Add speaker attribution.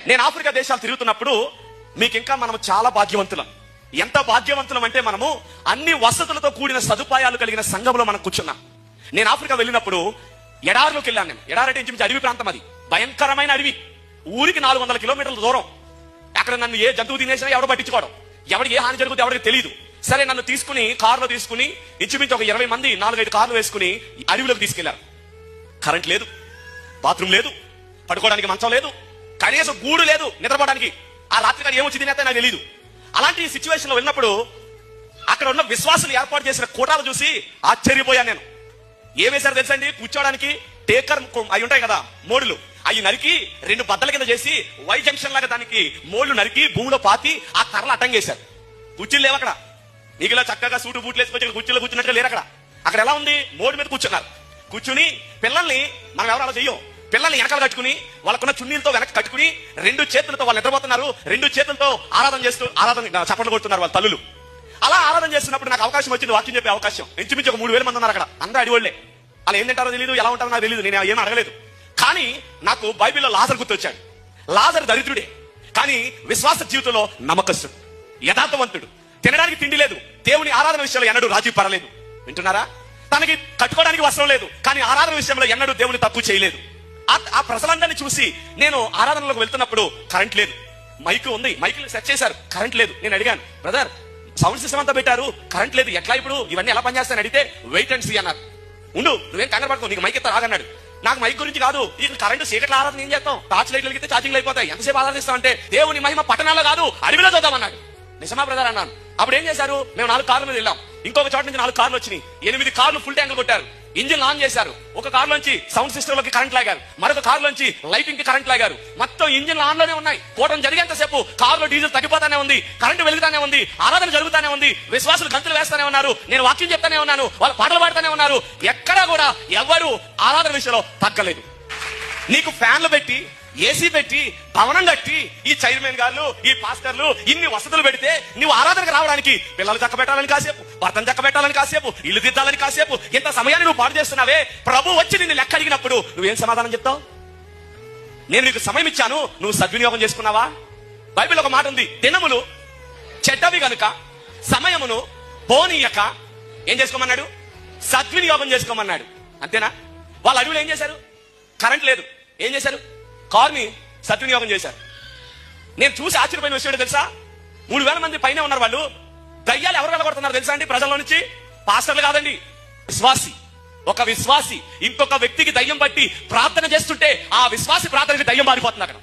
Speaker 1: నేను ఆఫ్రికా దేశాలు తిరుగుతున్నప్పుడు మీకు ఇంకా మనం చాలా భాగ్యవంతులం. ఎంత భాగ్యవంతులం అంటే మనము అన్ని వసతులతో కూడిన సదుపాయాలు కలిగిన సంఘంలో మనం కూర్చున్నాం. నేను ఆఫ్రికా వెళ్ళినప్పుడు ఎడారిలోకి వెళ్ళాను. నేను ఎడారంటే ఇంచుమించు అడవి ప్రాంతం, అది భయంకరమైన అడవి. ఊరికి 400 కిలోమీటర్ల దూరం. అక్కడ నన్ను ఏ జంతువు తినేసినా ఎవడో పట్టించుకోవడం, ఎవరికి ఏ హాని జరుగుతుందో ఎవరికి తెలియదు. సరే, నన్ను తీసుకుని కారులో తీసుకుని ఇంచుమించు ఒక 20 మంది 4-5 కార్లు వేసుకుని అడవిలోకి తీసుకెళ్లారు. కరెంట్ లేదు, బాత్రూమ్ లేదు, పడుకోవడానికి మంచం లేదు, కనీసం గూడు లేదు నిద్రపోవడానికి. ఆ రాత్రి కానీ ఏమొచ్చి తినేస్తే నాకు తెలియదు. అలాంటి సిచ్యువేషన్ లో వెళ్ళినప్పుడు అక్కడ ఉన్న విశ్వాసులు ఏర్పాటు చేసిన కూటాలు చూసి ఆశ్చర్యపోయాను నేను. ఏమేశారు తెలుసండి? కూర్చోడానికి టేకర్ అవి ఉంటాయి కదా, మోడులు, అవి నరికి 2 బద్దల కింద చేసి వై జంక్షన్ లాగా దానికి మోళ్లు నరికి భూమిలో పాతి ఆ కర్రలు అడ్డంగేశారు. కుర్చీలు లేవు అక్కడ. నీకు ఇలా చక్కగా సూటు బూట్లు వేసుకొచ్చి కుర్చీలో కూర్చున్నట్టుగా లేరు అక్కడ. అక్కడ ఎలా ఉంది? మోడు మీద కూర్చున్నారు. కూర్చుని పిల్లల్ని మనం ఎవరు అలా చెయ్యం, పిల్లల్ని వెనకాల కట్టుకుని వాళ్ళకున్న చున్నీలతో వెనక కట్టుకుని 2 చేతులతో వాళ్ళు నిద్రపోతున్నారు. 2 చేతులతో ఆరాధన చేస్తూ చప్పట్లు కొడుతున్నారు వాళ్ళ తల్లులు. అలా ఆరాధన చేస్తున్నప్పుడు నాకు అవకాశం వచ్చింది, వాక్యం చెప్పే అవకాశం. ఇంచుమించు ఒక 3000 మంది ఉన్నారు అక్కడ. అందరూ అడిగోళ్లే. అలా ఏం తింటారో తెలియదు, ఎలా ఉంటారో నాకు తెలియదు, నేను ఏమీ అడగలేదు. కానీ నాకు బైబిల్లో లాజరు గుర్తొచ్చాడు. లాజరు దరిద్రుడే, కానీ విశ్వాస జీవితంలో నమ్మకస్తుడు, యథార్థవంతుడు. తినడానికి తిండి లేదు, దేవుని ఆరాధన విషయంలో ఎన్నడూ రాజీ పడలేదు. వింటున్నారా? తనకి కట్టుకోవడానికి వస్త్రం లేదు, కానీ ఆరాధన విషయంలో ఎన్నడూ దేవుని తప్పు చేయలేదు. ఆ ప్రజలందరినీ చూసి నేను ఆరాధనలోకి వెళ్తున్నప్పుడు కరెంట్ లేదు, మైక్ ఉంది, మైక్ సెట్ చేశారు, కరెంట్ లేదు. నేను అడిగాను, బ్రదర్ సౌండ్ సిస్టమ్ అంతా పెట్టారు, కరెంట్ లేదు, ఎట్లా ఇప్పుడు ఇవన్నీ ఎలా పనిచేస్తాయని అడిగితే వెయిట్ అండ్ సీ అన్నారు. ఉండు, నువ్వేం కంగారు పడుకో, నీకు మైక్ ఎత్తా రాగన్నాడు. నాకు మైక్ గురించి కాదు, ఇక కరెంటు చీకట్ల ఆరాధన ఏం చేస్తాం, టార్చ్ లైట్లు వెలిగితే ఛార్జింగ్ అయిపోతాయి, ఎంతసేపు ఆరాధిస్తాం అంటే దేవుని మహిమ పట్టణాల్లో కాదు అడవిలో చూద్దామన్నాడు. నిజమా బ్రదర్ అన్నాను. అప్పుడు ఏం చేశారు? మేము 4 కార్ల మీద వెళ్ళాం. ఇంకొక చోట నుంచి 4 కార్లు వచ్చినాయి. 8 కార్లు ఫుల్ ట్యాంకులు కొట్టారు. ఇంజిన్ ఆన్ చేశారు. ఒక కారులోంచి సౌండ్ సిస్టమ్ లోకి కరెంట్ లాగారు, మరొక కారులోంచి లైటింగ్ కి కరెంట్ లాగారు. మొత్తం ఇంజిన్ ఆన్ లోనే ఉన్నాయి. కూటం జరిగేంతసేపు కారులో డీజిల్ తగ్గిపోతానే ఉంది, కరెంటు వెలుగుతానే ఉంది, ఆరాధన జరుగుతానే ఉంది, విశ్వాసులు గంతులు వేస్తానే ఉన్నారు, నేను వాక్యం చెప్తానే ఉన్నాను, వాళ్ళు పాటలు పాడుతూనే ఉన్నారు. ఎక్కడా కూడా ఎవరు ఆరాధన విషయంలో తగ్గలేదు. నీకు ఫ్యాన్లు పెట్టి, ఏసీ పెట్టి, భవనం కట్టి, ఈ చైర్మన్ గారు, ఈ పాస్టర్లు ఇన్ని వసతులు పెడితే నువ్వు ఆరాధనకు రావడానికి పిల్లలు చక్క పెట్టాలని కాసేపు, భర్తను చక్క పెట్టాలని కాసేపు, ఇల్లు దిద్దాలని కాసేపు, ఇంత సమయాన్ని నువ్వు పాడు చేస్తున్నావే. ప్రభు వచ్చి నిన్ను లెక్క అడిగినప్పుడు నువ్వేం సమాధానం చెప్తావు? నేను నీకు సమయం ఇచ్చాను, నువ్వు సద్వినియోగం చేసుకున్నావా? బైబిల్ ఒక మాట ఉంది, దినములు చెడ్డవి గనుక సమయమును పోనీయక ఏం చేసుకోమన్నాడు? సద్వినియోగం చేసుకోమన్నాడు. అంతేనా? వాళ్ళ అడవిలో ఏం చేశారు? కరెంట్ లేదు, ఏం చేశారు? కారుని సద్వినియోగం చేశారు. నేను చూసి ఆశ్చర్యపోయిన విషయం తెలుసా? 3000 మంది పైనే ఉన్నారు. వాళ్ళు దయ్యాలు ఎవరు వెళ్ళగొడుతున్నారు తెలుసా అండి? ప్రజల్లో నుంచి పాస్టర్లు కాదండి, విశ్వాసి. ఒక విశ్వాసి ఇంకొక వ్యక్తికి దయ్యం పట్టి ప్రార్థన చేస్తుంటే ఆ విశ్వాసి ప్రార్థనకి దయ్యం మారిపోతుంది అక్కడ.